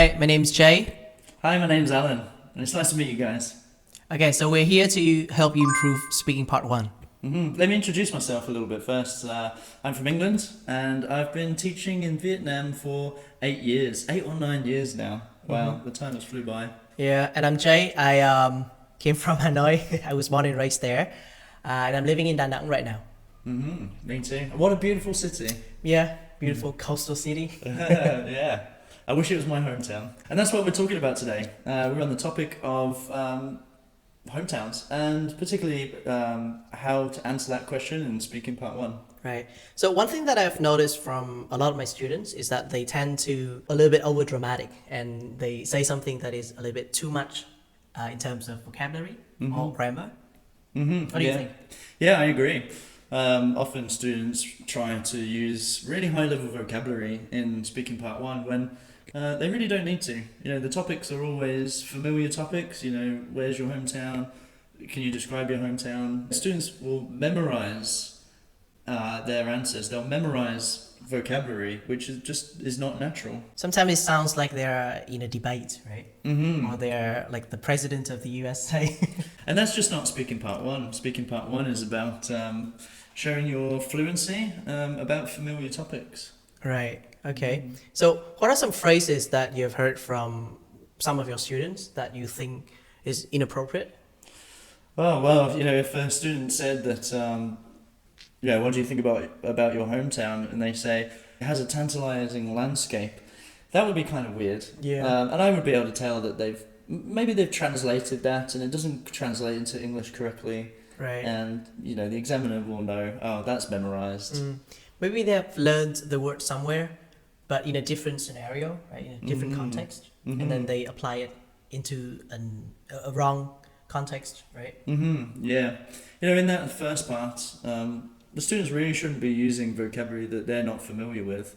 Hi, my name's Jay. Hi, my name's Alan, and it's nice to meet you guys. Okay, so we're here to help you improve speaking part one. Let me introduce myself a little bit first. I'm from England, and I've been teaching in Vietnam for 8 or 9 years now. Wow, the time has flew by. Yeah, and I'm Jay. I came from Hanoi. I was born and raised there, and I'm living in Da Nang right now. Me too. What a beautiful city. Yeah, beautiful coastal city. Yeah, I wish it was my hometown. And that's what we're talking about today. We're on the topic of hometowns, and particularly how to answer that question in speaking part one. Right. So one thing that I've noticed from a lot of my students is that they tend to a little bit over dramatic, and they say something that is a little bit too much in terms of vocabulary or grammar. What do you think? Yeah, I agree. Often students try to use really high level vocabulary in speaking part one when they really don't need to. You know, the topics are always familiar topics. You know, where's your hometown? Can you describe your hometown? Students will memorize their answers. They'll memorize vocabulary, which is not natural. Sometimes it sounds like they're in a debate, right? Or they're like the president of the USA. And that's just not speaking part one. Speaking part one is about showing your fluency about familiar topics. Right. Okay. So what are some phrases that you've heard from some of your students that you think is inappropriate? Well, you know, if a student said that, what do you think about your hometown? And they say, it has a tantalizing landscape. That would be kind of weird. Yeah. And I would be able to tell that they've translated that and it doesn't translate into English correctly. Right. And, you know, the examiner will know, oh, that's memorized. Maybe they have learned the word somewhere, but in a different scenario, right? In a different context. And then they apply it into a wrong context, right? Yeah. You know, in that first part, the students really shouldn't be using vocabulary that they're not familiar with.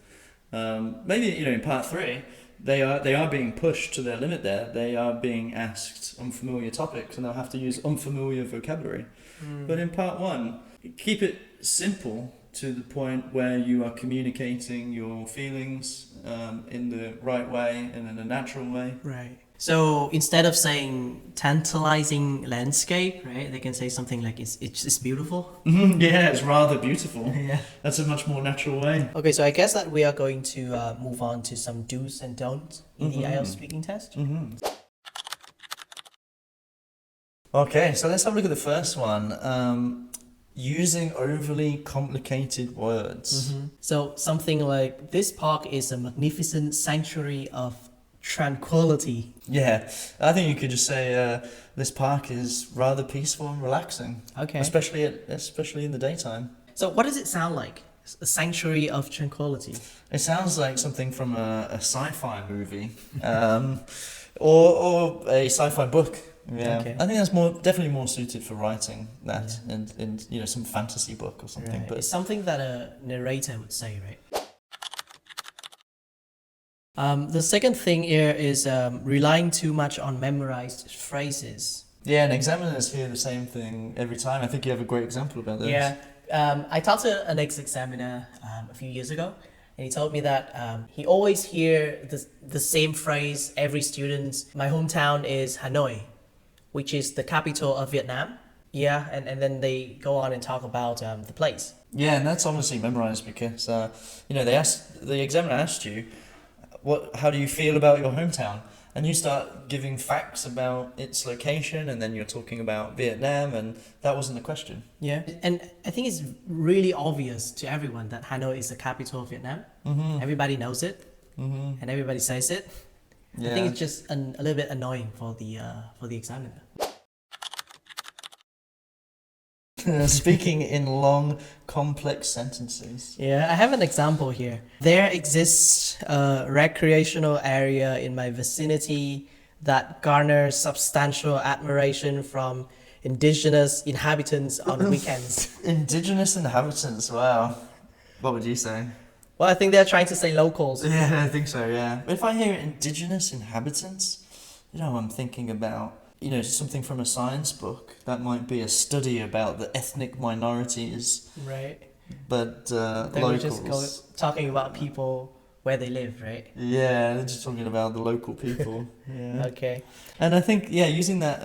Maybe, you know, in part three, they are being pushed to their limit there. They are being asked unfamiliar topics and they'll have to use unfamiliar vocabulary. But in part one, keep it simple to the point where you are communicating your feelings in the right way and in a natural way. Right. So instead of saying tantalizing landscape, right, they can say something like it's beautiful. Yeah, it's rather beautiful. Yeah. That's a much more natural way. Okay, so I guess that we are going to move on to some do's and don'ts in the IELTS speaking test. Okay, so let's have a look at the first one. Using overly complicated words. So something like, this park is a magnificent sanctuary of tranquility. Yeah, I think you could just say this park is rather peaceful and relaxing. Okay. Especially in the daytime. So what does it sound like? A sanctuary of tranquility. It sounds like something from a sci-fi movie, or a sci-fi book. Yeah, Okay. I think that's definitely more suited for writing that in you know, some fantasy book or something. Right. But It's something that a narrator would say, right? The second thing here is relying too much on memorized phrases. yeah, and examiners hear the same thing every time. I think you have a great example about this. Yeah, I talked to an ex-examiner a few years ago, and he told me that he always hear the same phrase every student. My hometown is Hanoi, which is the capital of Vietnam. Yeah, and then they go on and talk about the place. Yeah, and that's obviously memorized because you know, the examiner asked you, how do you feel about your hometown? And you start giving facts about its location, and then you're talking about Vietnam, and that wasn't the question. Yeah, and I think it's really obvious to everyone that Hanoi is the capital of Vietnam. Everybody knows it, and everybody says it. Yeah. I think it's just a little bit annoying for the examiner. Speaking in long, complex sentences. Yeah, I have an example here. There exists a recreational area in my vicinity that garners substantial admiration from indigenous inhabitants on weekends. Indigenous inhabitants, wow. What would you say? Well, I think they're trying to say locals. Yeah, I think so, yeah. But if I hear indigenous inhabitants, you know, I'm thinking about, you know, something from a science book. That might be a study about the ethnic minorities. Right. But Then locals. we just go talking about people where they live, right? Yeah, they're just talking about the local people. Yeah. Okay. And I think, yeah, using that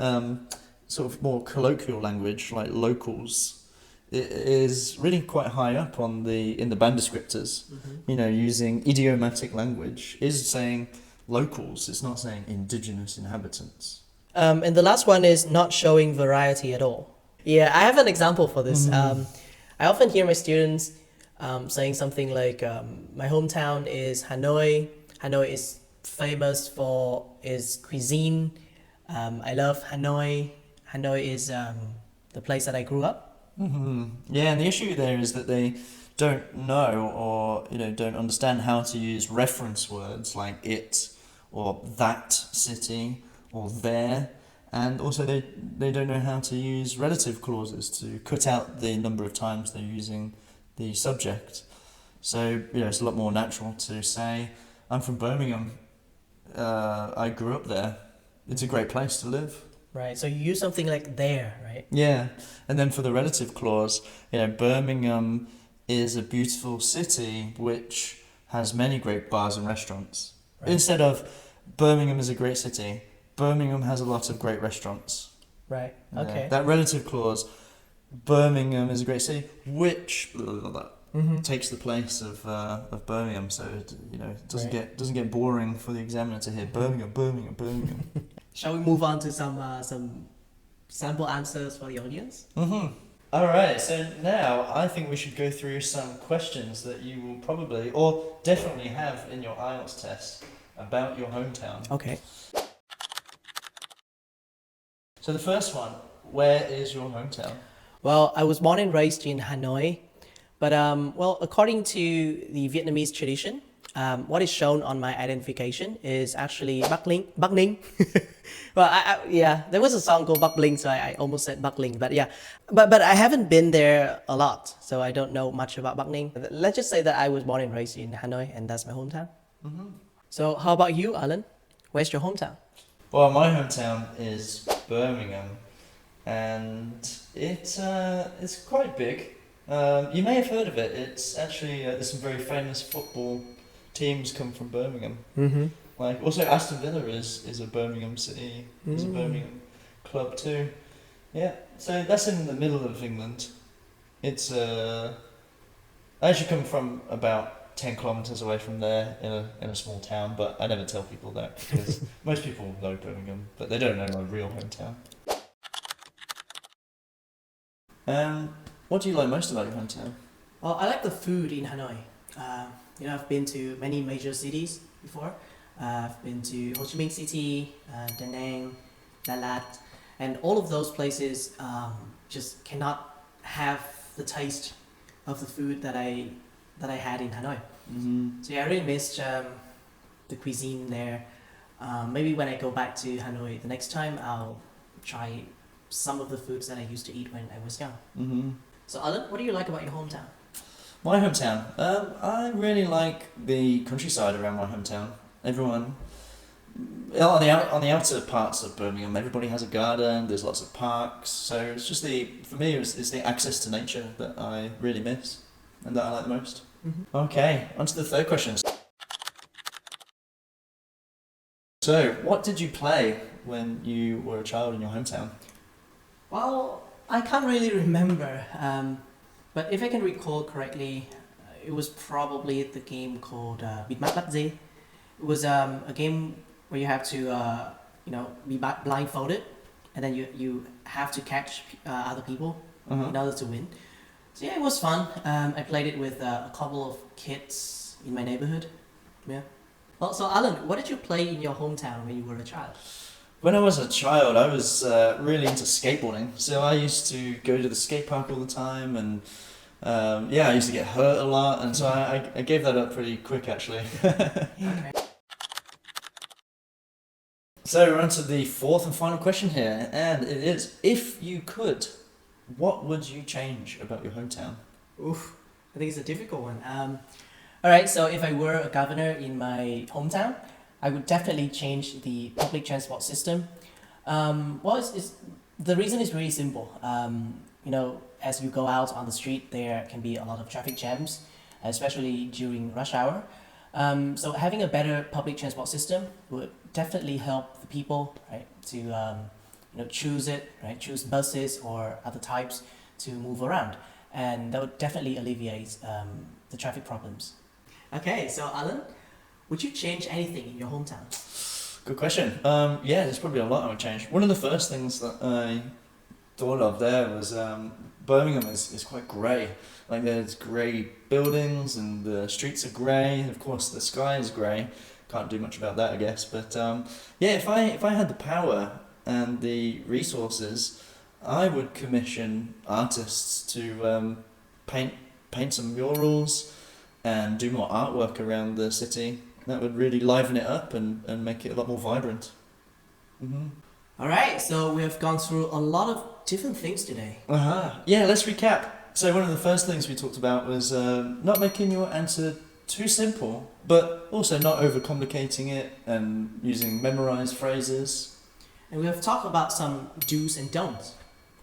sort of more colloquial language, like locals, it is really quite high up on in the band descriptors. Mm-hmm. You know, using idiomatic language is saying locals. It's not saying indigenous inhabitants. And the last one is not showing variety at all. Yeah, I have an example for this. I often hear my students saying something like, my hometown is Hanoi. Hanoi is famous for its cuisine. I love Hanoi. Hanoi is the place that I grew up. Yeah, and the issue there is that they don't know or don't understand how to use reference words like it or that city or there, and also they don't know how to use relative clauses to cut out the number of times they're using the subject. So it's a lot more natural to say, I'm from Birmingham, I grew up there, it's a great place to live. Right, so you use something like there, right? Yeah, and then for the relative clause, Birmingham is a beautiful city which has many great bars and restaurants. Right. Instead of Birmingham is a great city, Birmingham has a lot of great restaurants. Right, okay. That relative clause, Birmingham is a great city, which takes the place of Birmingham, so it doesn't get boring for the examiner to hear Birmingham, Birmingham, Birmingham. Shall we move on to some sample answers for the audience? All right, so now I think we should go through some questions that you will probably or definitely have in your IELTS test about your hometown. Okay. So the first one, where is your hometown? Well, I was born and raised in Hanoi, but according to the Vietnamese tradition, what is shown on my identification is actually Bắc Ninh. Well, there was a song called Bắc Ninh, so I almost said Bắc Ninh, but yeah. But I haven't been there a lot, so I don't know much about Bắc Ninh. Let's just say that I was born and raised in Hanoi, and that's my hometown. So how about you, Alan? Where's your hometown? Well, my hometown is Birmingham, and it's quite big. You may have heard of it. It's actually there's some very famous football teams come from Birmingham. Like also Aston Villa is a Birmingham city. Is a Birmingham club too. Yeah, so that's in the middle of England. It's I actually come from about 10 kilometres away from there in a small town, but I never tell people that because most people know Birmingham, but they don't know my real hometown. What do you like most about your hometown? Well, I like the food in Hanoi. I've been to many major cities before. I've been to Ho Chi Minh City, Da Nang, Loạt, and all of those places just cannot have the taste of the food that I had in Hanoi. So yeah, I really missed the cuisine there. Maybe when I go back to Hanoi the next time, I'll try some of the foods that I used to eat when I was young. So Alan, what do you like about your hometown? My hometown? I really like the countryside around my hometown. Everyone, on the outer parts of Birmingham, everybody has a garden, there's lots of parks, so it's just for me it's the access to nature that I really miss and that I like the most. Okay, on to the third question. So, what did you play when you were a child in your hometown? Well, I can't really remember, but if I can recall correctly, it was probably the game called Bịt mắt bắt dê. It was a game where you have to be blindfolded, and then you have to catch other people in order to win. So yeah, it was fun. I played it with a couple of kids in my neighborhood. Yeah. Well, so Alan, what did you play in your hometown when you were a child? When I was a child, I was really into skateboarding. So I used to go to the skate park all the time, and I used to get hurt a lot, and so I gave that up pretty quick, actually. Okay. So we're on to the fourth and final question here, and it is, if you could, what would you change about your hometown? Oof, I think it's a difficult one. Alright, so if I were a governor in my hometown, I would definitely change the public transport system. The reason is really simple. As you go out on the street, there can be a lot of traffic jams, especially during rush hour. So having a better public transport system would definitely help the people, right, to choose it, right, choose buses or other types to move around, and that would definitely alleviate the traffic problems. Okay, so Alan, would you change anything in your hometown? Good question. Yeah, there's probably a lot I would change. One of the first things that I thought of there was Birmingham is quite grey. Like there's grey buildings and the streets are grey. Of course, the sky is grey. Can't do much about that, I guess. But yeah, if I had the power and the resources, I would commission artists to paint some murals and do more artwork around the city. That would really liven it up and make it a lot more vibrant. Mm-hmm. All right, so we have gone through a lot of different things today. Yeah, let's recap. So one of the first things we talked about was not making your answer too simple, but also not overcomplicating it and using memorized phrases. And we have talked about some do's and don'ts.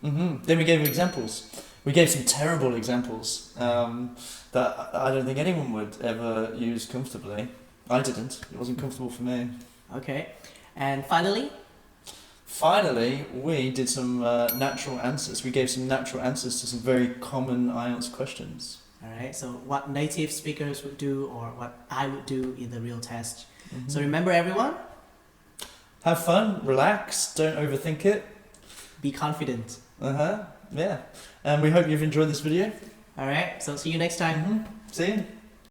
Mm-hmm. Then we gave examples. We gave some terrible examples that I don't think anyone would ever use comfortably. I didn't. It wasn't comfortable for me. Okay. And finally, we did some natural answers. We gave some natural answers to some very common IELTS questions. All right, so what native speakers would do or what I would do in the real test. Mm-hmm. So remember, everyone? Have fun, relax, don't overthink it. Be confident. Yeah. And we hope you've enjoyed this video. All right, so see you next time. Mm-hmm. See you.